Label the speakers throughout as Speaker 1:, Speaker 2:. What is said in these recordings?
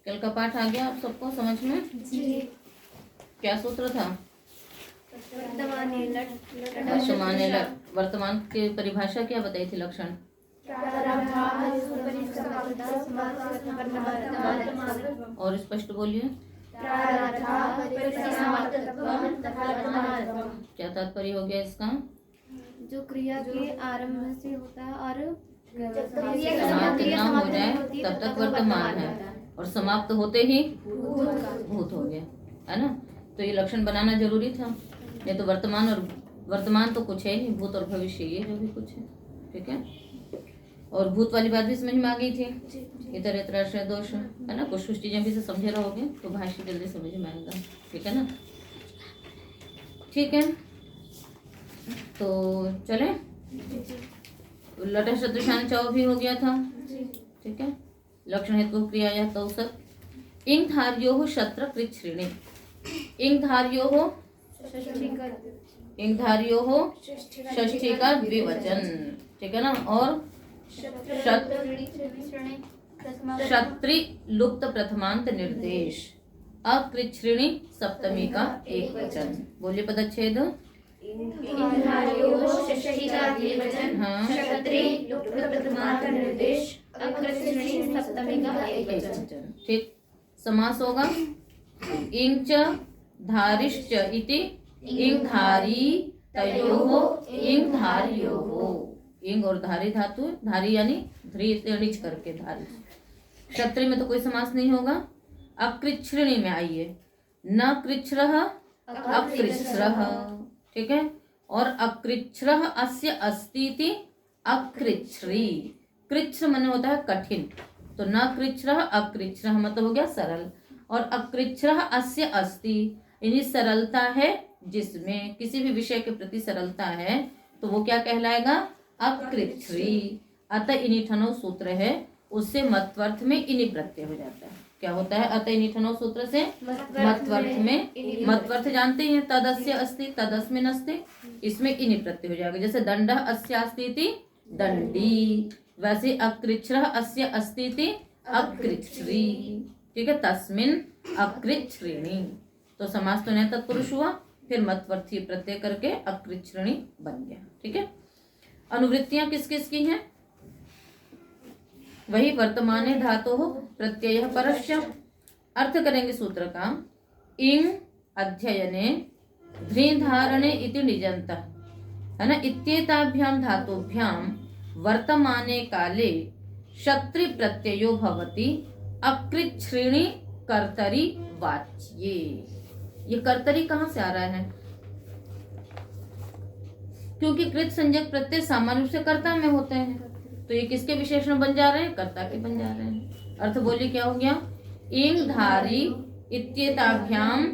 Speaker 1: कल का पाठ आ गया आप सबको समझ में?
Speaker 2: जी।
Speaker 1: क्या सूत्र था? वर्तमान की परिभाषा क्या बताई थी? लक्षण। और स्पष्ट बोलिए। क्या तात्पर्य हो गया इसका?
Speaker 2: जो क्रिया के आरंभ से होता है और
Speaker 1: समाप्त ना हो जाए तब तक वर्तमान है, और समाप्त होते ही भूत हो गया, है ना? तो ये लक्षण बनाना जरूरी था। ये तो वर्तमान तो कुछ है नहीं, भूत और भविष्य ये जो भी कुछ है। ठीक है। और भूत वाली बात भी समझ में आ गई थी। इतर इतराश्रय दोष, है ना? कुछ चीजें भी से समझे रहोगे तो भाष्य जल्दी समझ में आएगा। ठीक है ना? ठीक है, तो चले। लट सदृशान चौ भी हो गया था। ठीक है। लक्षण हेतु क्रिया या कौशल। इंग धार्यो शत्र कृत श्रेणी। इंग धार्यो षष्ठी का द्विवचन। ठीक है ना? और क्षत्रि लुप्त प्रथमांत निर्देश। अकृच्छ्रेणी सप्तमी का एक वचन। बोलिए पदच्छेद। हाँ, ठीक। समास होगा इंग च धारिश्च इति इंग धारी तयोः इंग धार्योः। इंग और धारी धातु, धारी यानी ध्री से णिच करके धारी। क्षत्रिय में तो कोई समास नहीं होगा। अकृच्छ्रेणी में आइए, न कृच्छ्रः अकृच्छ्रः। ठीक है। और अकृच्छ्रः अस्य अस्तीति अकृच्छ्री। कृच्छ मन होता है कठिन, तो न कृच्छ्रः अकृच्छ्रः मतलब हो गया सरल। और अकृच्छ्रः अस्य अस्ति यानी सरलता है जिसमें, किसी भी विषय के प्रति सरलता है तो वो क्या कहलाएगा? अकृच्छ्री। अतः इनिठनो सूत्र है, उससे मत्वर्थ में इनि प्रत्यय हो जाता है। क्या होता है? अतः इनिठनो सूत्र से मत्वर्थ में, मत्वर्थ जानते हैं, तदस्य अस्ति तदस्मिन् अस्ति, इसमें इनि प्रत्यय हो जाएगा। जैसे दंडः अस्य अस्ति इति दंडी, वैसे अकृच्छ्रः अस्य अस्ति इति अकृच्छ्री। ठीक है। तस्मिन् अकृच्छ्रेणी, तो समास तो नया तत्पुरुष हुआ, फिर मत्वर्थी प्रत्यय करके अकृच्छ्रेणी बन गया। ठीक है। अनुवृत्तियां किस किस की हैं? वही वर्तमाने धातु प्रत्यय परस्य। अर्थ करेंगे सूत्र का। इंग अध्ययने ध्रीधारणे इति निजंत, है ना? इत्येताभ्याम धातुभ्याम वर्तमाने काले क्षत्रि प्रत्ययो भवति अकृच्छ्रेणी कर्तरी वाच्ये। ये कर्तरी कहाँ से आ रहा है? क्योंकि कृत संज्ञक प्रत्यय सामान्य रूप से कर्ता में होते हैं, तो ये किसके विशेषण बन जा रहे हैं? कर्ता के बन जा रहे हैं। अर्थ बोलिए क्या हो गया? इंग धारी इत्येताभ्याम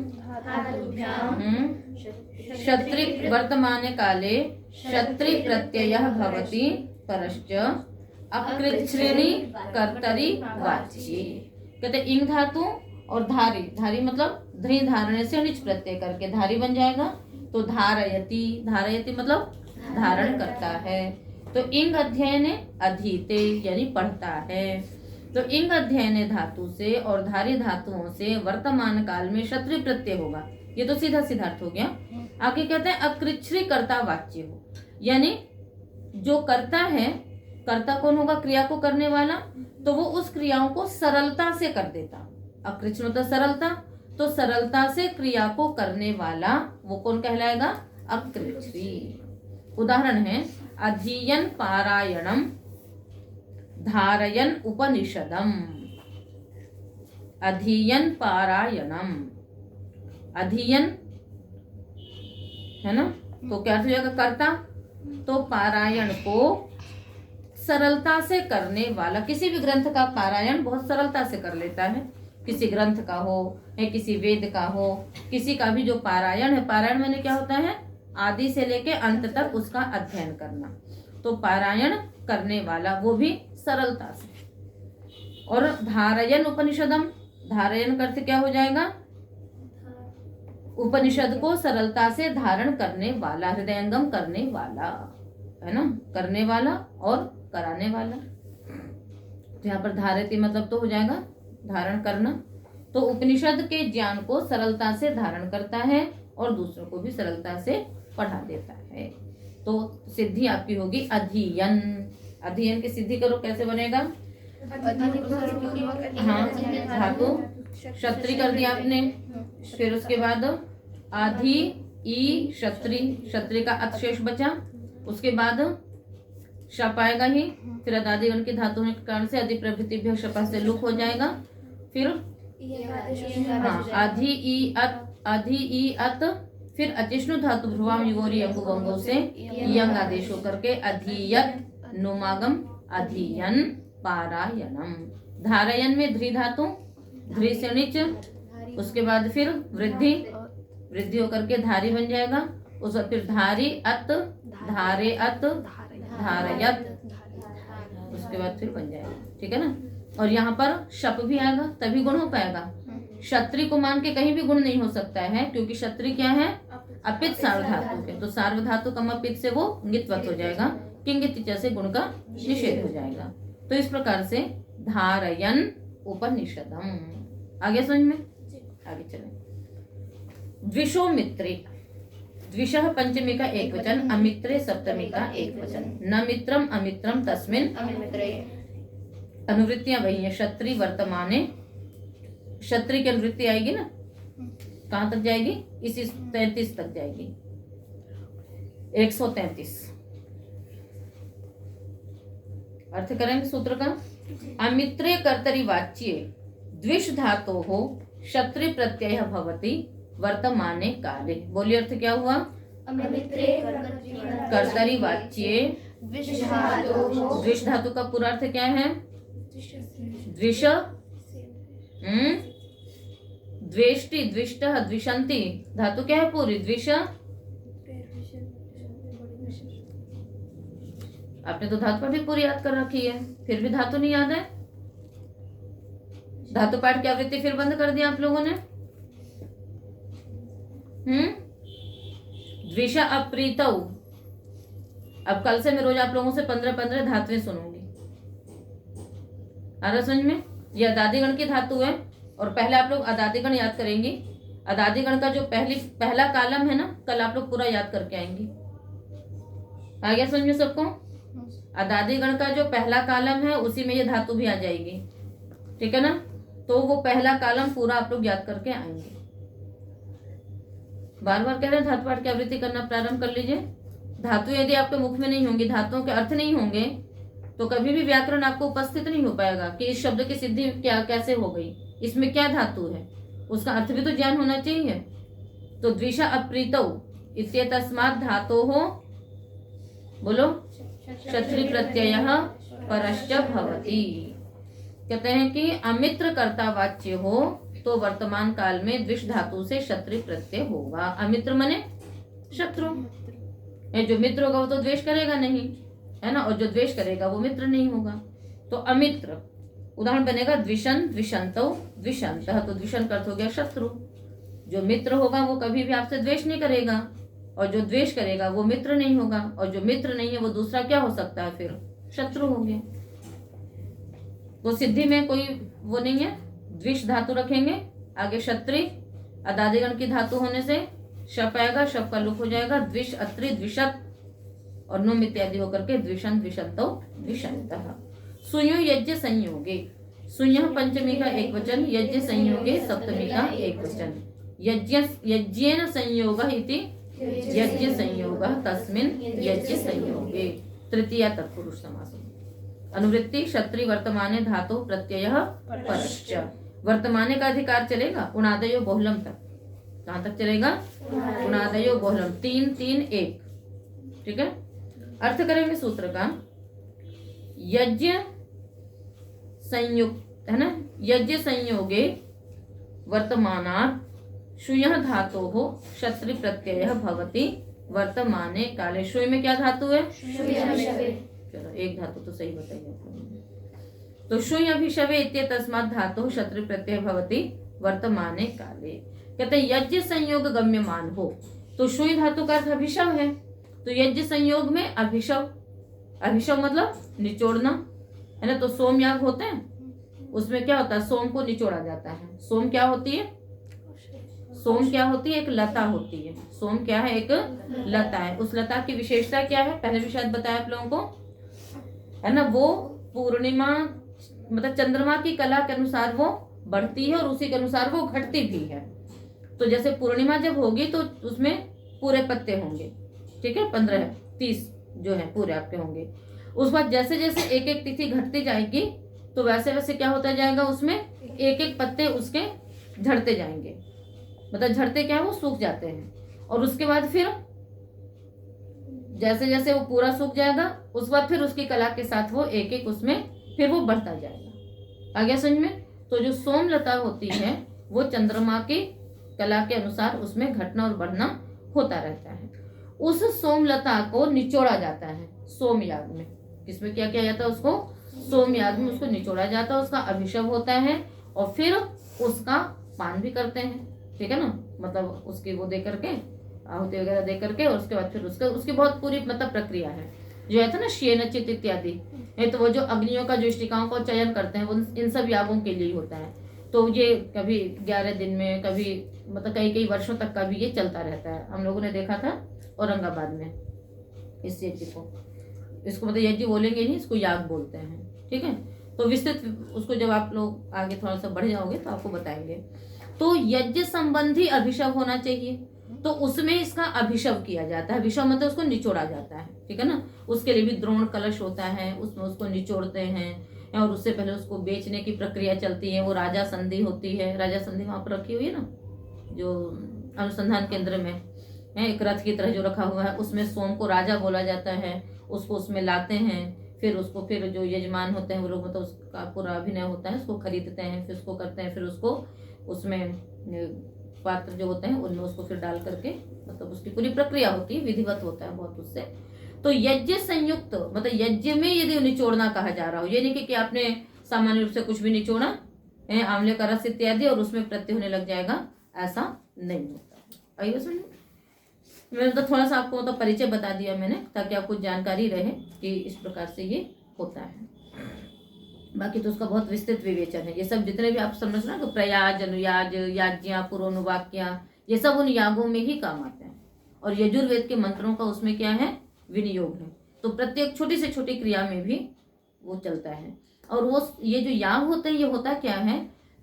Speaker 1: क्षत्रि वर्तमाने काले क्षत्रि प्रत्ययः भवति परश्च अकृच्छ्रेणी कर्तरी वाच्ये। कहते इंग धातु और धारी, धारी मतलब ध्री धारणे से णिच प्रत्यय करके धारी बन जाएगा, तो धारयति, धारयति मतलब धारण करता है। तो इंग अध्ययने अधीते यानी पढ़ता है। तो इंग अध्ययने धातु से और धारी धातुओं से वर्तमान काल में क्षत्रिय प्रत्यय होगा। ये तो सीधा सीधा अर्थ हो गया। आगे कहते हैं अकृच्छ्री कर्ता वाच्य हो, यानी जो करता है, कर्ता कौन होगा? क्रिया को करने वाला, तो वो उस क्रियाओं को सरलता से कर देता। अकृच्छ मतलब सरलता, तो सरलता से क्रिया को करने वाला वो कौन कहलाएगा? अकृच्छ्री। उदाहरण है अधीयन पारायणम धारयन उपनिषदम। अधीयन पारायणम, अधीयन है ना, तो क्या हो जाएगा? कर्ता। तो पारायण को सरलता से करने वाला, किसी भी ग्रंथ का पारायण बहुत सरलता से कर लेता है। किसी ग्रंथ का हो या किसी वेद का हो, किसी का भी जो पारायण है, पारायण मैंने क्या होता है? आदि से लेके अंत तक उसका अध्ययन करना। तो पारायण करने वाला वो भी सरलता से। और धारयन उपनिषदम, धारयन का अर्थ क्या हो जाएगा? उपनिषद को सरलता से धारण करने वाला, हृदयंगम करने वाला, है ना? करने वाला और कराने वाला। तो यहाँ पर धारयति मतलब तो हो जाएगा धारण करना। तो उपनिषद के ज्ञान को सरलता से धारण करता है और दूसरों को भी सरलता से पढ़ा देता है। तो सिद्धि आपकी होगी अधीयन। अधीयन की सिद्धि करो, कैसे बनेगा? हाँ, धातु क्षत्रि कर दिया आपने। फिर उसके बाद आधी ई क्षत्रि, क्षत्रि का अतशेष बचा। उसके बाद शप आएगा ही। फिर अदादिगण की धातु होने के कारण से अधि प्रभृति शपा से लुक हो जाएगा। फिर हाँ, आधी ई अत, आधी ई अत। फिर अचिष्णु धातु भ्रुवाम युगोरी अंगों से यंग आदेश होकर के अधीयत नुमागम अधीयन पारायणम। धारयन में ध्री धातु, ध्री से नीच। उसके बाद फिर वृद्धि, वृद्धि होकर के धारी बन जाएगा। उस फिर धारी अत, धारे अत, धारयत। उसके बाद फिर बन जाएगा, ठीक है ना। और यहाँ पर शप भी आएगा तभी गुण हो पाएगा। क्षत्रि को मान के कहीं भी गुण नहीं हो सकता है, क्योंकि क्षत्रि क्या है? अपित सार्वधातु के। तो सार्वधातु कम अपित से वो ङित्वत हो जाएगा, किंगित से गुण का निषेध हो जाएगा। तो इस प्रकार से धारयन उपनिषदम। आगे समझ में? आगे चले। द्विषो मित्रे, द्विषः पंचमी का एक वचन, अमित्रे सप्तमी का एक वचन। न मित्रम अमित्रम तस्मिन अनुवृत्तियां वही है। क्षत्रि वर्तमाने, क्षत्रि की अनुवृत्ति आएगी ना, कहां तक जाएगी? इसी 33 तक जाएगी। 133 अर्थ करेंगे सूत्र का। अमित्रे कर्तरि वाच्ये द्विष धातो हो क्षत्रि प्रत्यय भवति वर्तमाने काले। बोलिए अर्थ क्या हुआ? कर्तरि वाच्ये द्विष धातु का पूरा अर्थ क्या है? द्विष, द्वेष्टि, द्विष्टः, द्विषन्ति। धातु क्या है पूरी? द्विष। आपने तो धातु पाठ भी पूरी याद कर रखी है, फिर भी धातु नहीं याद है। धातु पाठ की आवृत्ति फिर बंद कर दिया आप लोगों ने। द्विषा अप्रीतौ। अब कल से मैं रोज आप लोगों से 15-15 धातुएं सुनूंगी। आ रहा समझ में? ये अदादिगण की धातु है और पहले आप लोग अदादिगण याद करेंगे। अदादिगण का जो पहला कालम है ना, कल आप लोग पूरा याद करके आएंगे। आ गया समझ में सबको? अदादिगण का जो पहला कालम है उसी में ये धातु भी आ जाएगी, ठीक है ना। तो वो पहला कालम पूरा आप लोग याद करके आएंगे। बार बार कह रहे हैं धातु पाठ की आवृत्ति करना प्रारंभ कर लीजिए। धातु यदि आपके मुख में नहीं होंगी, धातुओं के अर्थ नहीं होंगे, तो कभी भी व्याकरण आपको उपस्थित नहीं हो पाएगा कि इस शब्द की सिद्धि क्या कैसे हो गई, इसमें क्या धातु है, उसका अर्थ भी तो ज्ञान होना चाहिए। तो द्विषा अप्रीतौ इत्येतस्मात् धातोः, बोलो, क्षत्रि प्रत्ययः परश्च भवति। कहते हैं कि अमित्र कर्ता वाच्य हो तो वर्तमान काल में द्विष धातु से क्षत्रि प्रत्यय होगा। अमित्र मने शत्रु। जो मित्र होगा वो तो द्वेष करेगा नहीं, है ना, और जो द्वेष करेगा वो मित्र नहीं होगा। तो अमित्र उदाहरण बनेगा द्विषन, द्विषंतौ, द्विषंतः। तो द्विषन का अर्थ हो गया शत्रु। जो मित्र होगा वो कभी भी आपसे द्वेष नहीं करेगा, और जो द्वेष करेगा वो मित्र नहीं होगा, और जो मित्र नहीं है वो दूसरा क्या हो सकता है? फिर शत्रु हो गया। तो सिद्धि में कोई वो नहीं है। द्विष धातु रखेंगे, आगे क्षत्रि, अदादिगण की धातु होने से शप आएगा, शप का लुक हो जाएगा। द्विष, अत्रि, द्विषत और नुम इत्यादि होकर के द्विषन, द्विषंतौ, द्विषंतः। सुयो यज्ञ संयोगे, सुय पंचमी का एक वचन, यज्ञ संयोगे सप्तमी का एक वचन। यज्ञेन संयोगः इति यज्ञ संयोगः तस्मिन् यज्ञ संयोगे। तृतीया तत्पुरुष समास। अनुवृत्ति क्षत्रि वर्तमाने धातु प्रत्ययः परश्च। वर्तमाने का अधिकार चलेगा उणादयो बहुलम तक। कहां तक चलेगा? उणादयो बहुलम, 3 3 1, ठीक है। अर्थ करेंगे सूत्र का। यज्ञ संयुक्त है ना, यज्ञ संयोगे वर्तमानात् शुयः धातोः क्षत्रि प्रत्ययः भवति वर्तमाने काले। शुय में क्या धातु है? चलो एक धातु तो सही बताइए। तो शुय अभिशवे इत्येतस्मात् धातुः क्षत्रि प्रत्यय भवति वर्तमाने काले। कहते हैं यज्ञ संयोग गम्यमान हो, तो शुय धातु का अर्थ अभिशव है। तो यज्ञ संयोग में अभिशव, अभिशव मतलब निचोड़ना, है ना। तो सोमयाग होते हैं, उसमें क्या होता है, सोम को निचोड़ा जाता है। सोम क्या होती है, सोम क्या होती है, एक लता होती है। सोम क्या है, एक लता है। उस लता की विशेषता क्या है, पहले भी शायद बताया आप लोगों को, है ना। वो पूर्णिमा मतलब चंद्रमा की कला के अनुसार वो बढ़ती है और उसी के अनुसार वो घटती भी है। तो जैसे पूर्णिमा जब होगी तो उसमें पूरे पत्ते होंगे, ठीक है, 15-30 जो है पूरे आपके होंगे। उस बाद जैसे जैसे एक एक तिथि घटती जाएगी तो वैसे वैसे क्या होता जाएगा, उसमें एक एक पत्ते उसके झड़ते जाएंगे। मतलब झड़ते क्या है, वो सूख जाते हैं। और उसके बाद फिर जैसे जैसे वो पूरा सूख जाएगा, उस बाद फिर उसकी कला के साथ वो एक एक उसमें फिर वो बढ़ता जाएगा। आ गया समझ में। तो जो सोमलता होती है वो चंद्रमा की कला के अनुसार उसमें घटना और बढ़ना होता रहता है। उस सोमलता को निचोड़ा जाता है सोमयाग में। किसमें क्या किया जाता है, उसको सोमयाग में उसको निचोड़ा जाता है, उसका अभिषेक होता है और फिर उसका पान भी करते हैं, ठीक है ना। मतलब उसकी वो दे करके, आहुति वगैरह दे करके, और उसके बाद फिर उसकी बहुत पूरी मतलब प्रक्रिया है जो है था ना, श्येनचित इत्यादि। तो वो जो अग्नियों का जो इष्टिकाओं का चयन करते हैं वो इन सब यागों के लिए होता है। तो ये कभी 11 दिन में, कभी मतलब कई कई वर्षों तक का भी ये चलता रहता है। हम लोगों ने देखा था औरंगाबाद में इस यज्ञ को। इसको मतलब यज्ञ बोलेंगे नहीं, इसको याग बोलते हैं, ठीक है। तो विस्तृत उसको जब आप लोग आगे थोड़ा सा बढ़ जाओगे तो आपको बताएंगे। तो यज्ञ संबंधी अभिषेक होना चाहिए, तो उसमें इसका अभिषेक किया जाता है। अभिषेक मतलब उसको निचोड़ा जाता है, ठीक है ना। उसके लिए भी द्रोण कलश होता है, उसमें उसको निचोड़ते हैं और उससे पहले उसको बेचने की प्रक्रिया चलती है। वो राजा संधि होती है, राजा संधि वहां पर रखी हुई है ना, जो अनुसंधान केंद्र में है, एक रथ की तरह जो रखा हुआ है, उसमें सोम को राजा बोला जाता है। उसको उसमें लाते हैं, फिर उसको फिर जो यजमान होते हैं वो लोग मतलब उसका पूरा अभिनय होता है, उसको खरीदते हैं, फिर उसको करते हैं, फिर उसको उसमें पात्र जो होते हैं उनमें उसको फिर डाल करके मतलब उसकी पूरी प्रक्रिया होती है, विधिवत होता है बहुत उससे। तो यज्ञ संयुक्त मतलब यज्ञ में यदि निचोड़ना कहा जा रहा हो, ये नहीं कि आपने सामान्य रूप से कुछ भी निचोड़ा है, आंवले का रस इत्यादि, और उसमें प्रत्यय होने लग जाएगा, ऐसा नहीं होता है। आइए समझ, मैंने तो थोड़ा सा आपको मतलब परिचय बता दिया मैंने, ताकि आपको जानकारी रहे कि इस प्रकार से ये होता है। बाकी तो उसका बहुत विस्तृत विवेचन है। ये सब जितने भी आप समझ रहे हो, प्रयाज, अनुयाज, याज्ञा, पुरोनुवाक्या, ये सब उन यागों में ही काम आते हैं। और यजुर्वेद के मंत्रों का उसमें क्या है, विनियोग है। तो प्रत्येक छोटी से छोटी क्रिया में भी वो चलता है। और वो ये जो याग होते हैं, ये होता क्या है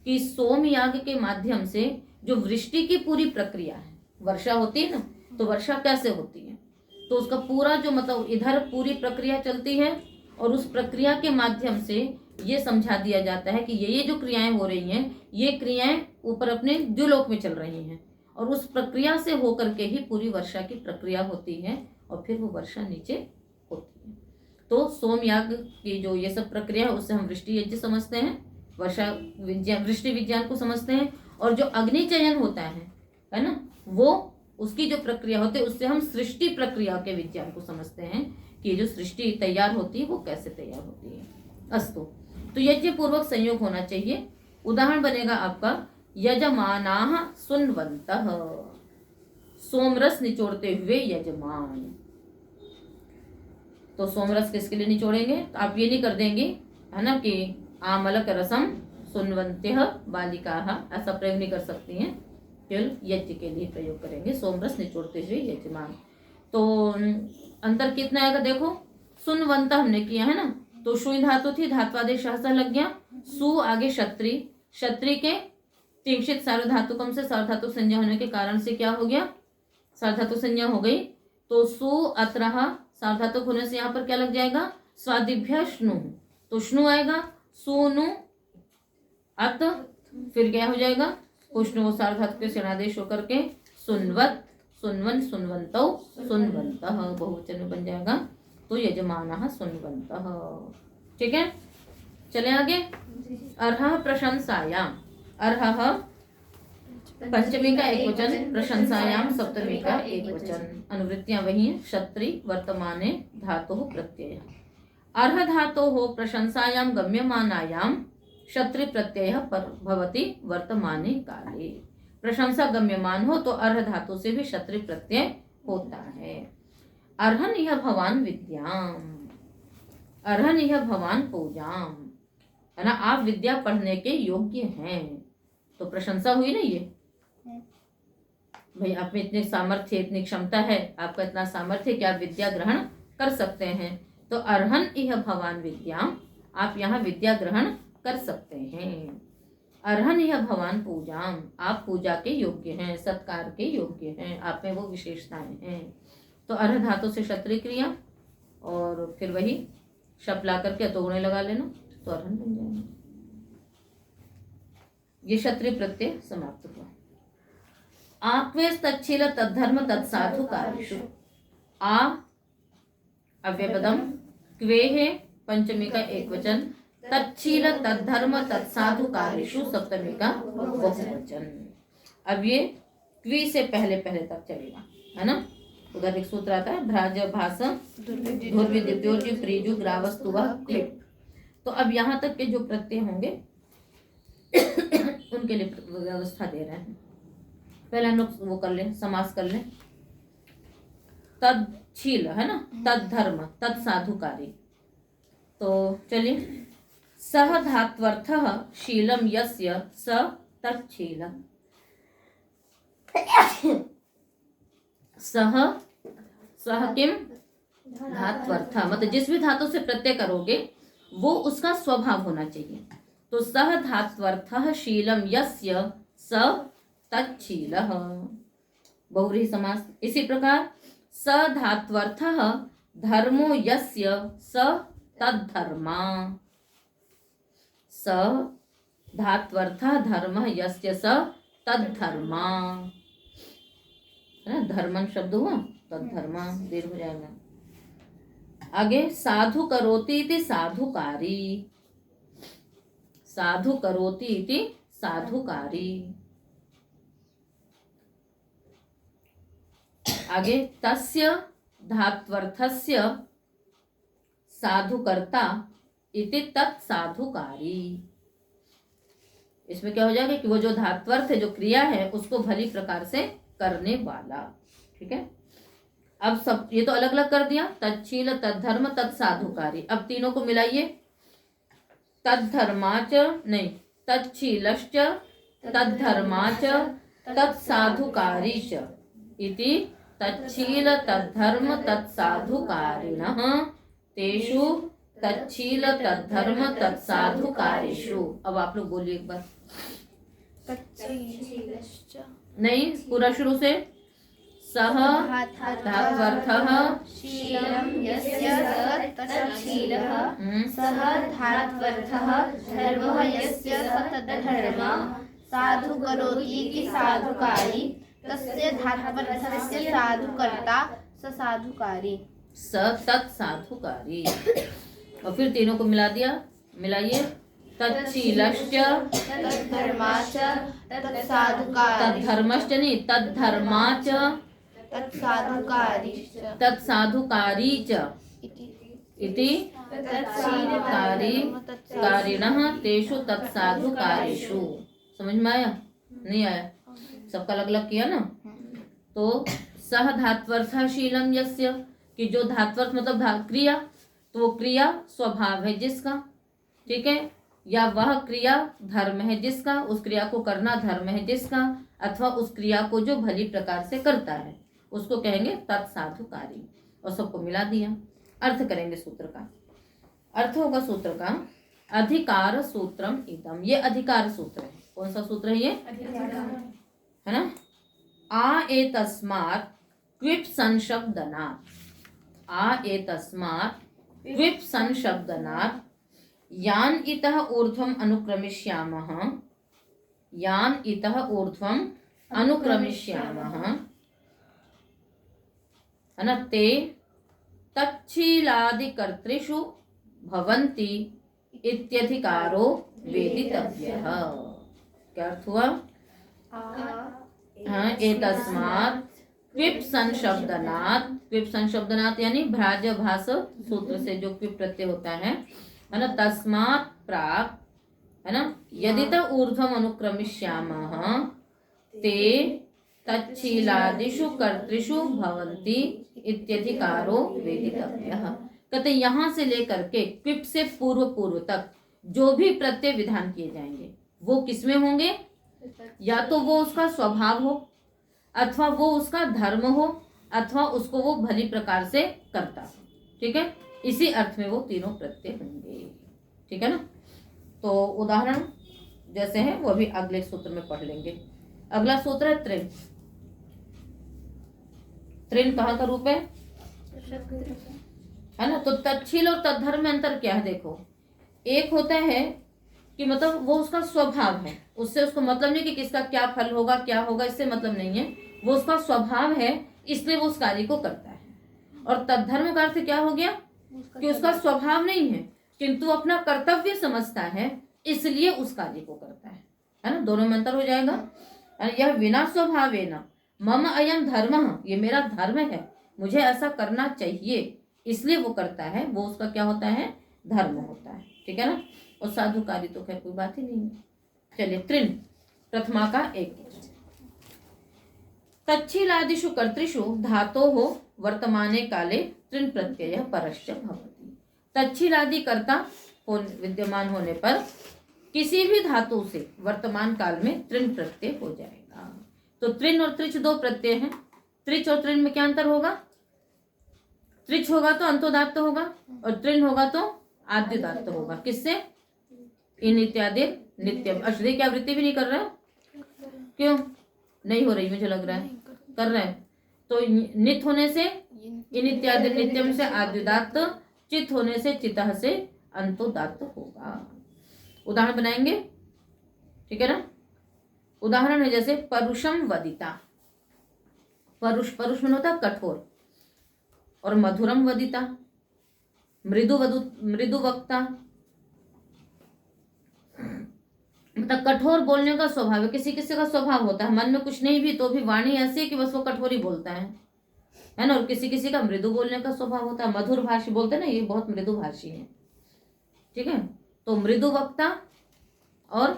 Speaker 1: कि सोम याग के माध्यम से जो वृष्टि की पूरी प्रक्रिया है, वर्षा होती है ना, तो वर्षा कैसे होती है, तो उसका पूरा जो मतलब इधर पूरी प्रक्रिया चलती है, और उस प्रक्रिया के माध्यम से ये समझा दिया जाता है कि ये जो क्रियाएं हो रही हैं, ये क्रियाएं ऊपर अपने द्युलोक में चल रही हैं, और उस प्रक्रिया से होकर के ही पूरी वर्षा की प्रक्रिया होती है, और फिर वो वर्षा नीचे होती है। तो सोमयाग की जो ये सब प्रक्रिया है उससे हम वृष्टि यज्ञ समझते हैं, वर्षा विज्ञान, वृष्टि विज्ञान को समझते हैं। और जो अग्नि चयन होता है ना, वो उसकी जो प्रक्रिया होती है उससे हम सृष्टि प्रक्रिया के विज्ञान को समझते हैं कि जो सृष्टि तैयार होती है वो कैसे तैयार होती है। अस्तु, तो यज्ञ पूर्वक संयोग होना चाहिए। उदाहरण बनेगा आपका यजमानाः सुन्वन्तः, सोमरस निचोड़ते हुए यजमान। तो सोमरस किसके लिए निचोड़ेंगे, तो आप ये नहीं कर देंगे है ना कि आमलक रसम सुन्वन्त्यः बालिकाः, ऐसा प्रयोग नहीं कर सकती हैं, केवल यज्ञ के लिए प्रयोग करेंगे सोमरस निचोड़ते हुए यजमान। तो अंतर कितना आएगा देखो, सुनवंत हमने किया है ना, तो शुई धातु थी, धात्वादेश सहसा लग गया, सु आगे क्षत्रि, क्षत्रि के तिंक्षित सार्वधातुकम से सार्वधातुक संज्ञा होने के कारण से क्या हो गया, सार्वधातुक संज्ञा हो गई। तो सु अत्रह सार्वधातुक होने से यहाँ पर क्या लग जाएगा, स्वादिभ्य श्नु, तो श्नु आएगा, सुनु अत, फिर क्या हो जाएगा, उष्णु सार्वधातुक के सेनादेश होकर के सुनवत, सुनवन, सुनवंतौ, सुनवंतः बहुवचन में बन जाएगा। तो यजमानः सुनवन्तः, ठीक है। चले आगे, अर्हः प्रशंसायाम, अर्हः पंचमी का एक वचन, प्रशंसायाम सप्तमी का एक वचन। अनुवृत्तियां वही हैं, क्षत्रि वर्तमाने धातुः प्रत्ययः, अर्ह धातोः प्रशंसायाम गम्यमानायाम क्षत्रि प्रत्ययः भवति वर्तमाने काले। प्रशंसा गम्यमान हो तो अर्ह धातु से भी क्षत्रि प्रत्यय होता है। अर्हन यह भवान विद्याम, अर्हन यह भवान पूजाम, है ना, आप विद्या पढ़ने के योग्य हैं। तो प्रशंसा हुई ना ये, भाई आप में इतने सामर्थ्य, इतनी क्षमता है, आपका इतना सामर्थ्य कि आप विद्या ग्रहण कर सकते हैं। तो अर्हन इह भवान विद्याम, आप यहाँ विद्या ग्रहण कर सकते हैं। अर्हन इह भवान पूजाम, आप पूजा के योग्य हैं, सत्कार के योग्य हैं, आप में वो विशेषताएं हैं। तो अर्ह धातु से क्षत्रिय क्रिया और फिर वही शप ला करके अतोगुणे लगा लेना तो अर्हन बन जाएगा। ये क्षत्रिय प्रत्यय समाप्त हुआ। आक्वेश तच्छील तद्धर्म तत्साधु कार्येषु, आ अव्यपदम, क्वे है पंचमी का एक वचन, तच्छील तद्धर्म तत्साधु कार्येषु सप्तमी का बहुवचन। अब ये क्वी से पहले पहले तक चलेगा, है ना। उधर एक सूत्र आता है भ्राज भाष धुर्वी दिव्योर्जी प्रीजु ग्रावस्तुवा क्लिप। तो अब यहाँ तक के जो प्रत्यय होंगे उनके लिए व्यवस्था दे रहे हैं। पहले हम लोग वो कर लें, समास कर लें। तच्छील है ना, तद्धर्म तत्साधुकारी। तो चलिए, सह धात्वर्थः शीलम यस्य स तच्छील। सह किम धात्वर्थ, मतलब जिस भी धातु से प्रत्यय करोगे वो उसका स्वभाव होना चाहिए। तो सह धात्वर्थः शीलम यस्य स तच्छीलः, बहुव्रीहि समास। इसी प्रकार स धात्वर्थः धर्मो यस्य स तद्धर्मा, स धात्वर्थः धर्मः यस्य स तद्धर्मा, है ना। धर्मन शब्द हुआ, तद्धर्मा देर हो जाएगा। आगे साधु करोति इति साधुकारी, साधु करोति इति साधुकारी। आगे तस्य धात्वर्थस्य साधुकर्ता इति तत्साधुकारी। इसमें क्या हो जाएगा कि वो जो धात्वर्थ है, जो क्रिया है, उसको भली प्रकार से करने वाला। ठीक है, अब सब ये तो अलग अलग कर दिया, तच्छील तद्धर्म तत्साधुकारी। अब तीनों को मिलाइए, तद्धर्माच नहीं, तच्छीलश्च तद्धर्माच तत्साधुकारीच इति तच्छील तद्धर्म तत्साधुकारिणः तेषु तच्छील तद्धर्म तत्साधुकारेषु। अब आप लोग बोलिए एक बार। नहीं, पूरा शुरू से। सह धात्वर्थः
Speaker 2: शीलम यस्य स तच्छीलः, सह धात्वर्थः धर्मः यस्य स तद्धर्मा, साधु करोति इति साधुकारी, तस्य धात्वर्थस्य साधुकर्ता स साधुकारी,
Speaker 1: स तत्साधुकारी। और फिर तीनों को मिला दिया, मिलाइए। तच्छीलश्च
Speaker 2: तद्धर्माच तत्साधुकारी,
Speaker 1: तद्धर्मश्च नहीं, तद्धर्माच
Speaker 2: तत्साधुकारीश्च
Speaker 1: तत्साधुकारीच इति कारिणः तेषु तत्साधुकारेषु। समझ में आया? नहीं आया? सबका अलग अलग किया ना। तो सह धात्वर्थः शीलम यस्य, कि जो धात्वर्थ मतलब क्रिया, तो वो क्रिया स्वभाव है जिसका, ठीक है, या वह क्रिया धर्म है जिसका, उस क्रिया को करना धर्म है जिसका, अथवा उस क्रिया को जो भली प्रकार से करता है उसको कहेंगे तत्साधुकारी। और सबको मिला दिया। अर्थ करेंगे सूत्र का। अर्थ होगा सूत्र का अधिकार सूत्रम इदम। ये अधिकार सूत्र है। कौन सा सूत्र है ये? है ना। आ एतस्मात् क्विप संशब्दनात्, आ एतस्मात् क्विप संशब्दनात् यान इतः ऊर्ध्वम अनुक्रमिष्यामः, यान इतः ऊर्ध्वम अनुक्रमिष्यामः, है ना, ते तच्छीलादिकर्तृषु भवन्ति इत्यधिकारो वेदितव्यः। क्या अर्थ हुआ? हाँ, एतस्मात् क्विप संशब्दनात्, क्विप संशब्दनात् यानी भ्राज भाष सूत्र से जो क्विप प्रत्यय होता है ना, तस्मात् प्राक, है ना, यदि त ऊर्ध्वम अनुक्रमिष्यामः ते तच्छीलादिषु कर्तृषु भवन्ति इत्यधिकारो वेदितव्यः। कहते यहाँ से लेकर के क्विप से पूर्व पूर्व तक जो भी प्रत्यय विधान किए जाएंगे वो किसमें होंगे? या तो वो उसका स्वभाव हो, अथवा वो उसका धर्म हो, अथवा उसको वो भली प्रकार से करता हो। ठीक है, इसी अर्थ में वो तीनों प्रत्यय होंगे। ठीक है ना। तो उदाहरण जैसे है वो अभी अगले सूत्र में पढ़ लेंगे। अगला सूत्र है त्रिन। त्रिन कहाँ का रूप है ना। तो तत्शील और तद्धर्म में अंतर क्या है? देखो, एक होता है कि मतलब वो उसका स्वभाव है, उससे उसको मतलब नहीं कि किसका क्या फल होगा क्या होगा, इससे मतलब नहीं है, वो उसका स्वभाव है इसलिए वो उस कार्य को करता है। और तद्धर्म का अर्थ क्या हो गया कि उसका स्वभाव नहीं है किंतु अपना कर्तव्य समझता है इसलिए उस कार्य को करता है ना। दोनों में अंतर हो जाएगा। यह विना स्वभावेन मम अयम धर्म, ये मेरा धर्म है, मुझे ऐसा करना चाहिए इसलिए वो करता है, वो उसका क्या होता है? धर्म होता है। ठीक है ना। और साधुकारी तो खैर कोई बात ही नहीं है। चलिए, त्रिन प्रथमा का एक। तच्छीलादिषु कर्तृषु धातोः वर्तमाने काले त्रिन प्रत्यय परश्च भवति। तच्छीलादि कर्ता विद्यमान होने पर किसी भी धातु से वर्तमान काल में त्रिन प्रत्यय हो जाएगा। तो त्रिन और त्रिच दो प्रत्यय हैं। त्रिच और त्रिन में क्या अंतर होगा? त्रिच होगा तो अंतोदात्त होगा और त्रिन होगा तो आद्योदात्त होगा। किससे? इन इत्यादि नित्यम। अश्वरी क्या वृत्ति भी नहीं कर रहे हो? क्यों नहीं हो रही? मुझे लग रहा है कर रहे हैं। तो नित होने से इन इत्यादि नित्यम से आद्योदात्त, चित होने से चितः से अंतोदात्त होगा। उदाहरण बनाएंगे। ठीक है ना। उदाहरण है जैसे परुषम वदिता। परुष, परुष में होता कठोर, और मधुरम वदिता मृदु वक्ता। मतलब कठोर बोलने का स्वभाव है। किसी किसी का स्वभाव होता है मन में कुछ नहीं भी तो भी वाणी ऐसी है कि बस वो कठोर ही बोलता है ना। और किसी किसी का मृदु बोलने का स्वभाव होता है, मधुर भाषी बोलते हैं ना, ये बहुत मृदु भाषी है। ठीक है। तो मृदु वक्ता और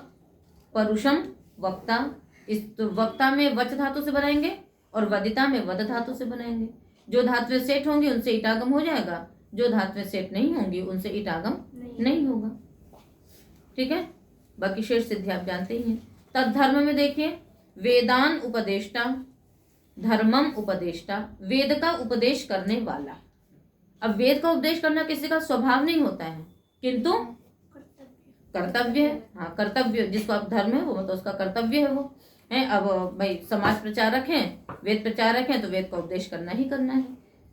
Speaker 1: परुषम वक्ता। इस वक्ता में वच धातु से बनाएंगे और वदिता में वद धातु से बनाएंगे। जो धातुएं सेठ होंगी उनसे ईटागम हो जाएगा, जो धातुएं सेठ नहीं होंगी उनसे ईटागम नहीं होगा। ठीक है। बाकी शेष सिद्धि आप जानते ही हैं। तद्धर्म में देखिए, वेदान उपदेष्टा, धर्मम उपदेष्टा, वेद का उपदेश करने वाला। अब वेद का उपदेश करना किसी का स्वभाव नहीं होता है किंतु कर्तव्य है। हाँ, कर्तव्य जिसको अब धर्म है वो मतलब उसका कर्तव्य है वो है। अब भाई समाज प्रचारक हैं, वेद प्रचारक हैं, तो वेद का उपदेश करना ही करना है।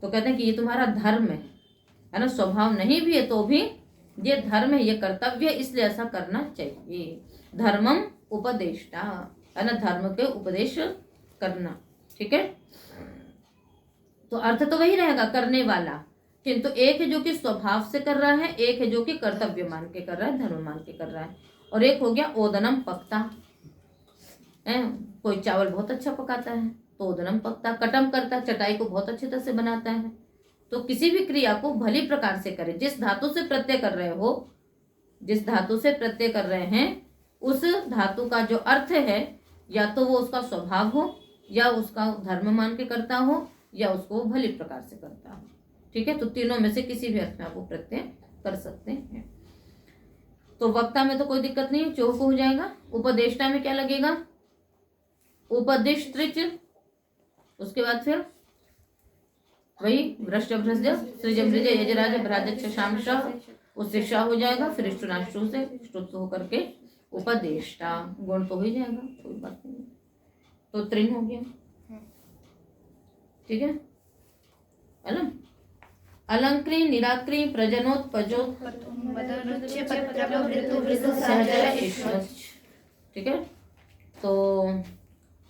Speaker 1: तो कहते हैं कि ये तुम्हारा धर्म है ना। स्वभाव नहीं भी है तो भी ये धर्म है, ये कर्तव्य है, इसलिए ऐसा करना चाहिए। धर्मम उपदेष्टा है ना, धर्म के उपदेश करना। ठीक है। तो अर्थ तो वही रहेगा, करने वाला, किंतु एक है जो कि स्वभाव से कर रहा है, एक है जो कि कर्तव्य मान के कर रहा है, धर्म मान के कर रहा है। और एक हो गया ओदनम पकता है। कोई चावल बहुत अच्छा पकाता है तो ओदनम पकता। कटम करता, चटाई को बहुत अच्छी तरह से बनाता है। तो किसी भी क्रिया को भली प्रकार से करें। जिस धातु से प्रत्यय कर रहे हो, जिस धातु से प्रत्यय कर रहे हैं, उस धातु का जो अर्थ है या तो वो उसका स्वभाव हो, या उसका धर्म मान के करता हो, या उसको भली प्रकार से करता हो। ठीक है। तो तीनों में से किसी भी अर्थ में आप वो प्रत्यय कर सकते हैं। तो वक्ता में तो कोई दिक्कत नहीं है, चौक हो जाएगा। उपदेष्टा में क्या लगेगा? उपदिष्ट। उसके बाद फिर वही वृष्ट भ्रज सृज मृज यजराज भ्राज शाम उससे शाह हो जाएगा। फिर इष्टुनाष्टु से इष्टुत्व होकर के उपदेष्टा, गुण तो हो ही जाएगा, कोई बात नहीं। तो त्रिन हो गया। ठीक है। अलंकृ निराकृ प्रजनोत्पजो सहचर। ठीक है। तो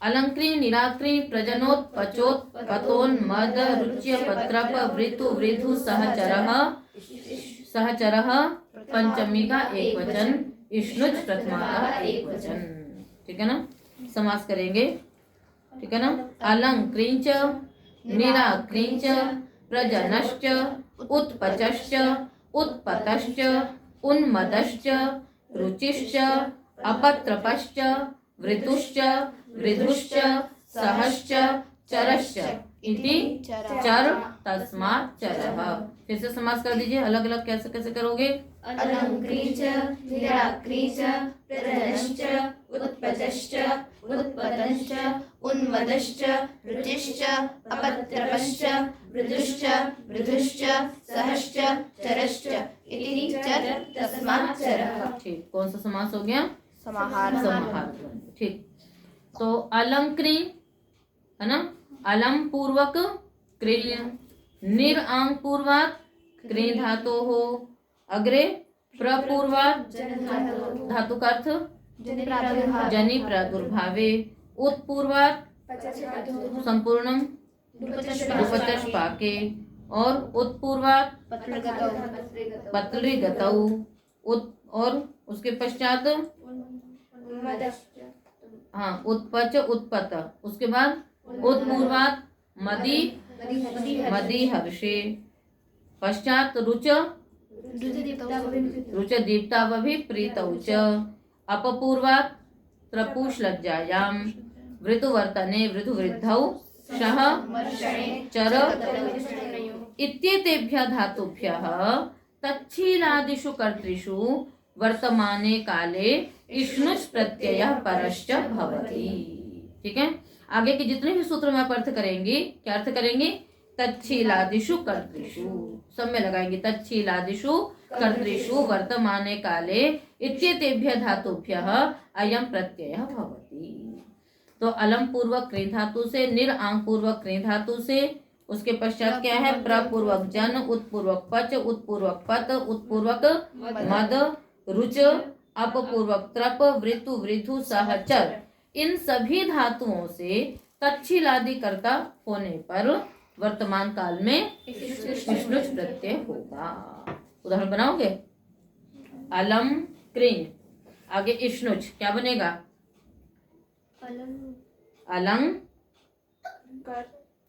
Speaker 1: अलंकृ निराकृ प्रजनोत्पचोत्पतोन्मद रुच्य पत्रप वृतु वृधु सहचरः। सहचरः पंचमी का एक वचन, इष्णुज प्रथमा का एक वचन। ठीक है ना। समास करेंगे। ठीक है ना। अलंकृच निराकृच प्रजनश्च उत्पचश्च उत्पतश्च उन्मदश्च रुचिश्च अपत्रपश्च वृतुश्च वृधुश्च सहश्च चरश्च इति चर तस्मात् चरः। फिर से समास कर दीजिए। अलग अलग कैसे कैसे करोगे?
Speaker 2: अलंकृ च निराकृ च प्रधनश्च उत्पतश्च उत्पतश्च उन्मदश्च रुचिश्च अपत्रपश्च मृदुश्च मृदुश्च सहश्च चरश्च इति चर तस्मात् चरः।
Speaker 1: ठीक, कौन सा समास हो गया?
Speaker 2: समाहार।
Speaker 1: समाहार द्वंद्व। ठीक, तो अलंकृ है ना, अलम पूर्वक क्रिय, निर आंग पूर्वक क्रि धातु हो, अग्रे प्रपूर्वक धातु का अर्थ जनि प्रादुर्भावे, उत्पूर्वक संपूर्णम उपचष्पाके और उत्पूर्वक पत्रिगतौ, और उसके पश्चात हाँ उत्पच उत्पत, उसके बाद उत्पूर्वात मदि मदि हर्षे, पश्चात रुच रुच दीप्तावभि प्रीतौ च, अपपूर्वात त्रपुष लज्जायाम, वृतुवर्तने वृद्धौ शः चर इत्येतेभ्यः धातुभ्यः तच्छीलादिषु कर्तृषु वर्तमाने काले इष्णुच प्रत्ययः परश्च भवति। ठीक है, आगे के जितने भी सूत्र में आप अर्थ करेंगे, क्या अर्थ करेंगे? तच्छीलादिषु कर्तृषु, सब में लगाएंगे तच्छीलादिषु कर्तृषु वर्तमाने काले इत्येतेभ्यः धातुभ्यः अयं प्रत्ययः भवति। तो अलम पूर्वक क्रि धातु से, निर आंग पूर्वक क्रि धातु से, उसके पश्चात क्या है? प्रपूर्वक जन, उत्पूर्वक पच, उत्पूर्वक पत, उत्पूर्वक मद, रुच, अपपूर्वक त्रप, वृतु वृद्धु सहचर, इन सभी धातुओं से तच्छीलादि कर्ता होने पर वर्तमान काल में इष्णुच प्रत्यय होगा। उदाहरण बनाओगे? अलम क्रिय, आगे इष्णुच, क्या बनेगा? अलंग,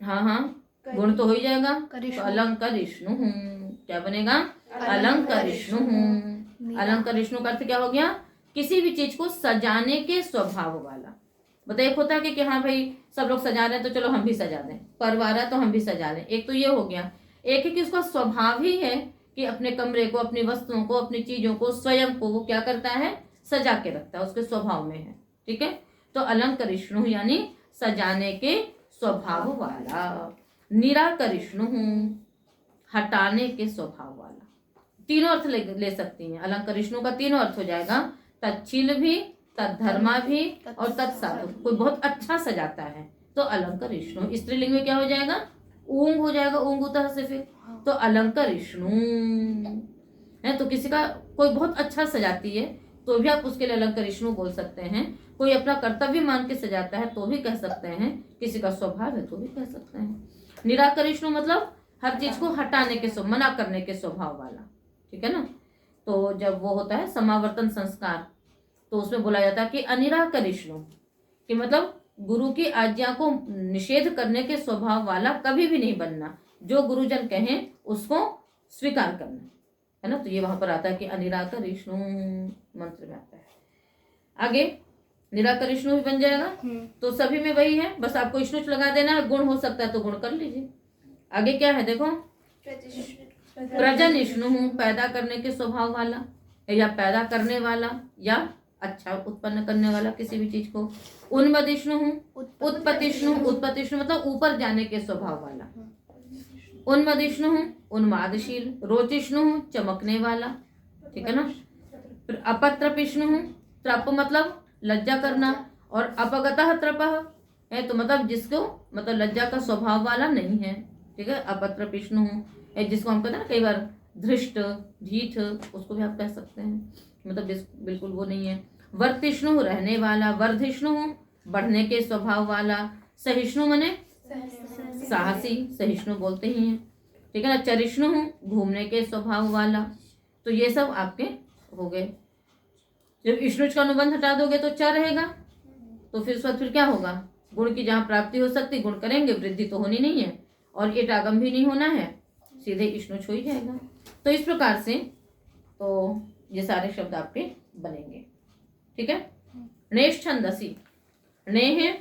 Speaker 1: हाँ हाँ गुण तो हो ही जाएगा, तो अलंकरिष्णु, क्या बनेगा? अलंकरिष्णु। अलंकरिष्णु का अर्थ क्या हो गया? किसी भी चीज को सजाने के स्वभाव वाला। बताइए, एक होता है कि हाँ भाई सब लोग सजा रहे हैं तो चलो हम भी सजा दें, पर्व आ रहा है तो हम भी सजा लें, एक तो ये हो गया। एक है कि उसका स्वभाव ही है कि अपने कमरे को, अपनी वस्तुओं को, अपनी चीजों को, स्वयं को वो क्या करता है? सजा के रखता है, उसके स्वभाव में है। ठीक है, तो अलंकरिष्णु यानी सजाने के स्वभाव वाला। निराकरिष्णु, हटाने के स्वभाव वाला। तीनों अर्थ ले सकती हैं। अलंकरिष्णु का तीनों अर्थ हो जाएगा, तच्छील भी, तद्धर्मा भी और तत्साधु। कोई बहुत अच्छा सजाता है तो अलंकरिष्णु। स्त्रीलिंग में क्या हो जाएगा? ऊंग हो जाएगा, ऊंगुतः से फिर तो अलंकरिष्णु है। तो किसी का कोई बहुत अच्छा सजाती है तो भी आप उसके लिए अलंकरिष्णु बोल सकते हैं। कोई अपना कर्तव्य मान के सजाता है तो भी कह सकते हैं, किसी का स्वभाव है तो भी कह सकते हैं। निराकरिष्णु मतलब हर चीज को हटाने के, मना करने के स्वभाव वाला। ठीक है ना, तो जब वो होता है समावर्तन संस्कार तो उसमें बोला जाता है कि अनिराकरिष्णु, कि मतलब गुरु की आज्ञा को निषेध करने के स्वभाव वाला कभी भी नहीं बनना, जो गुरुजन कहें उसको स्वीकार करना है ना। तो ये वहां पर आता है कि अनिराकरिष्णु मंत्र में आता है। आगे निराकरिष्णु भी बन जाएगा, तो सभी में वही है, बस आपको इष्णुच लगा देना है। गुण हो सकता है तो गुण कर लीजिए। आगे क्या है देखो, प्रजनिष्णु, पैदा करने के स्वभाव वाला या पैदा करने वाला या अच्छा उत्पन्न करने वाला किसी भी चीज को। उन्मदिष्णु, उत्पत्तिष्णु, उत्पत्तिष्णु मतलब ऊपर जाने के स्वभाव वाला। उन्मदिष्णु, उन्मादशील। रोचिष्णु, चमकने वाला। ठीक है ना। अपत्रपिष्णु, त्रप मतलब लज्जा करना, और अपगतः त्रपः है तो मतलब जिसको मतलब लज्जा का स्वभाव वाला नहीं है। ठीक है, अपत्रपिष्णु है जिसको हम कहते हैं ना कई बार धृष्ट, ढीठ, उसको भी आप कह सकते हैं, मतलब बिल्कुल वो नहीं है। वर्तिष्णु, रहने वाला। वर्धिष्णु, बढ़ने के स्वभाव वाला। सहिष्णु मने साहसी, सहिष्णु बोलते ही हैं। ठीक है ना। चरिष्णु, घूमने के स्वभाव वाला। तो ये सब आपके हो गए। जब इष्णुच का अनुबंध हटा दोगे तो च रहेगा, तो फिर उसके बाद फिर क्या होगा? गुण की जहाँ प्राप्ति हो सकती गुण करेंगे, वृद्धि तो होनी नहीं है और ये आगम भी नहीं होना है, सीधे इष्णुच हो ही जाएगा। तो इस प्रकार से तो ये सारे शब्द आपके बनेंगे। ठीक है। णेश छंदसी, णे है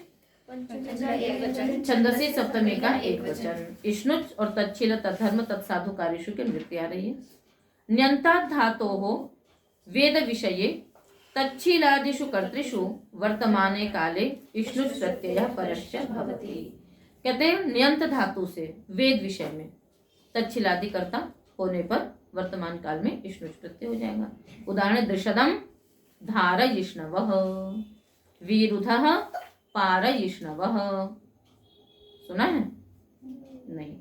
Speaker 1: छंदसी सप्तमी का एक वचन। इष्णुच और तच्छील, तद्धर्म, तत्साधु कार्यशु की वृत्ति आ रही है। न्यन्तात् धातोः वेद विषये तच्छीलादिषु कर्तृषु वर्तमाने काले इष्णुच् प्रत्ययः परश्च भवति। कहते हैं न्यंत धातु से वेद विषय में तच्छीलादि कर्ता होने पर वर्तमान काल में इष्णुच् प्रत्यय हो जाएगा। उदाहरण दृषदम धारयिष्णवः, विरुधः पारयिष्णवः। सुना है? नहीं।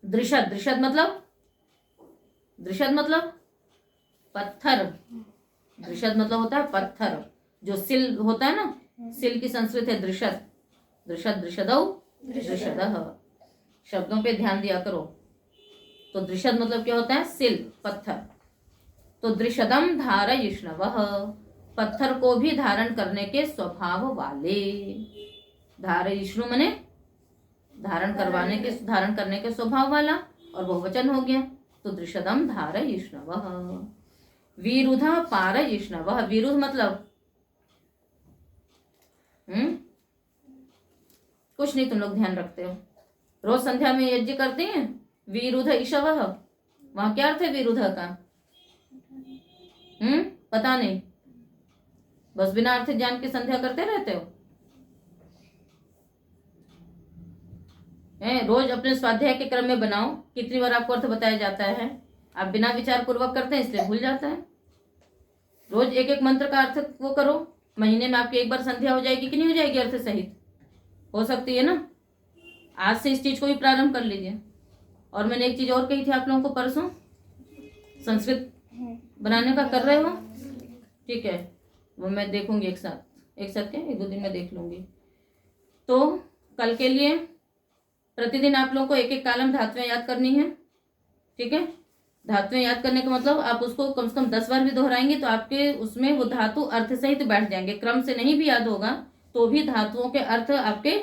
Speaker 1: दृषद, दृषद मतलब पत्थर। दृषद मतलब होता है पत्थर। जो सिल होता है ना, सिल की संस्कृत है दृषद। दृषद, दृषदौ, दृषदः। शब्दों पे ध्यान दिया करो। तो दृषद मतलब क्या होता है? सिल, पत्थर। तो दृषदम धारयिष्णवः, पत्थर को भी धारण करने के स्वभाव वाले। धारयिष्णु मने धारण करने के स्वभाव वाला, और बहुवचन हो गया। तो दृषदम धारयिष्णवः। विरुधः पारयिष्णवः, विरुद्ध मतलब कुछ नहीं, तुम लोग ध्यान रखते हो। रोज संध्या में यज्ञ करते हैं, विरुद्ध ईशवः, वहां क्या अर्थ है विरुद्ध का? पता नहीं, बस बिना अर्थ जान के संध्या करते रहते हो। रोज अपने स्वाध्याय के क्रम में बनाओ, कितनी बार आपको अर्थ बताया जाता है। आप बिना विचार पूर्वक करते हैं इसलिए भूल जाता है। रोज एक एक मंत्र का अर्थ वो करो, महीने में आपकी एक बार संध्या हो जाएगी कि नहीं हो जाएगी? अर्थ सहित हो सकती है ना। आज से इस चीज को भी प्रारंभ कर लीजिए। और मैंने एक चीज और कही थी आप लोगों को परसों, संस्कृत बनाने का कर रहे हो? ठीक है, वो मैं देखूंगी एक साथ क्या 1-2 दिन में देख लूंगी। तो कल के लिए प्रतिदिन आप लोगों को एक एक कालम धातुएं याद करनी है। ठीक है, धातुएं याद करने का मतलब आप उसको कम से कम 10 बार भी दोहराएंगे तो आपके उसमें वो धातु अर्थ सहित बैठ जाएंगे। क्रम से नहीं भी याद होगा तो भी धातुओं के अर्थ आपके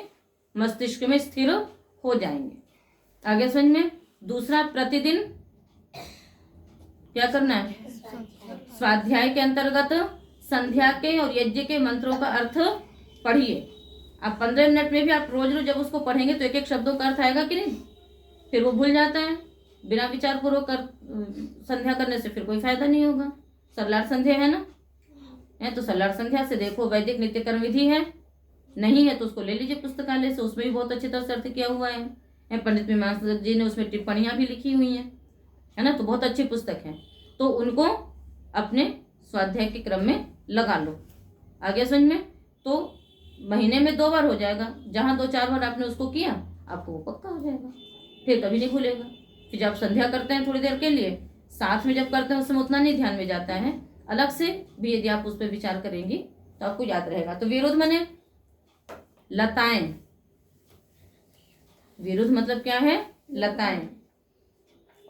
Speaker 1: मस्तिष्क में स्थिर हो जाएंगे। आगे समझ में। दूसरा, प्रतिदिन क्या करना है? स्वाध्याय के अंतर्गत संध्या के और यज्ञ के मंत्रों का अर्थ पढ़िए। आप 15 मिनट में भी आप रोज रोज जब उसको पढ़ेंगे तो एक एक शब्दों का अर्थ आएगा कि नहीं? फिर वो भूल जाता है। बिना विचार पूर्वक संध्या करने से फिर कोई फायदा नहीं होगा। सरलाट संध्या है ना, तो सरलाट संध्या से देखो, वैदिक नित्य कर्म विधि है, नहीं है तो उसको ले लीजिए पुस्तकालय से, उसमें भी बहुत अच्छी तरह से अर्थ किया हुआ है। पंडित मीमांसा जी ने उसमें टिप्पणियां भी लिखी हुई हैं, है ना, तो बहुत अच्छी पुस्तक है। तो उनको अपने स्वाध्याय के क्रम में लगा लो। आगे समझ में। तो महीने में 2 बार हो जाएगा, जहां 2-4 बार आपने उसको किया आपको वो पक्का हो जाएगा, फिर कभी नहीं भूलेगा। फिर जब संध्या करते हैं थोड़ी देर के लिए, साथ में जब करते हैं उस समय उतना नहीं ध्यान में जाता है, अलग से भी यदि आप उस पर विचार करेंगी तो आपको याद रहेगा। तो विरुद्ध माने लताएं। विरुद्ध मतलब क्या है? लताएं।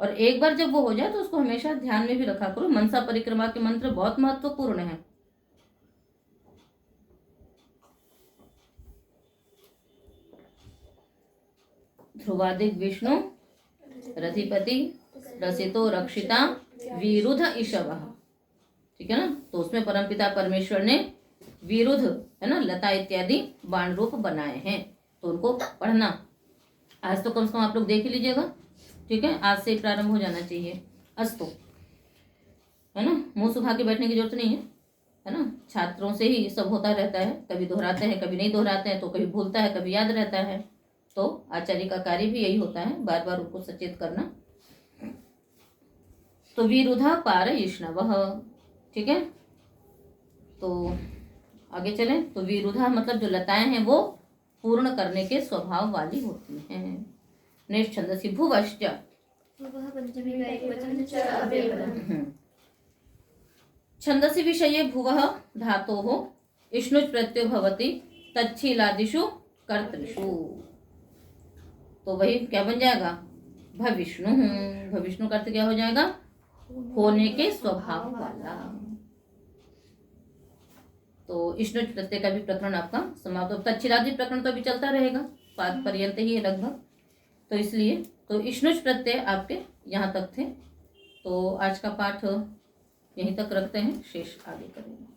Speaker 1: और एक बार जब वो हो जाए तो उसको हमेशा ध्यान में भी रखा करो। मनसा परिक्रमा के मंत्र बहुत महत्वपूर्ण है। ध्रुवादिक विष्णु रथिपति रसितो रक्षिता विरुद्ध ईशवः। ठीक है ना। तो उसमें परमपिता परमेश्वर ने विरुद्ध, है ना, लता इत्यादि बाण रूप बनाए हैं, तो उनको पढ़ना। आज तो कम से कम आप लोग देख ही लीजिएगा। ठीक है, आज से ही प्रारंभ हो जाना चाहिए। अस्तु, है ना, मुंह सुखा के बैठने की जरूरत नहीं है ना। छात्रों से ही सब होता रहता है, कभी दोहराते हैं कभी नहीं दोहराते हैं, तो कभी भूलता है कभी याद रहता है। तो आचार्य का कार्य भी यही होता है, बार बार उनको सचेत करना। तो विरुद्ध पारयिष्णवः। ठीक है, तो आगे चलें। तो विरुद्ध मतलब जो लताएं हैं वो पूर्ण करने के स्वभाव वाली होती हैं। नेक्स्ट छंदसि भुवश्च। छंदसि विषये भुवः धातोः इष्णुच् प्रत्ययो भवति तच्छीलादिषु कर्तृषु। तो वही क्या बन जाएगा? भविष्णु। भविष्णु का अर्थ क्या हो जाएगा? होने के स्वभाव वाला। तो इष्णुच् प्रत्यय का भी प्रकरण आपका समाप्त। तच्छीलादि प्रकरण तो अभी चलता रहेगा, पाद पर्यंत ही है लगभग, तो इसलिए तो इष्णुच् प्रत्यय आपके यहाँ तक थे। तो आज का पाठ यहीं तक रखते हैं, शेष आगे करेंगे।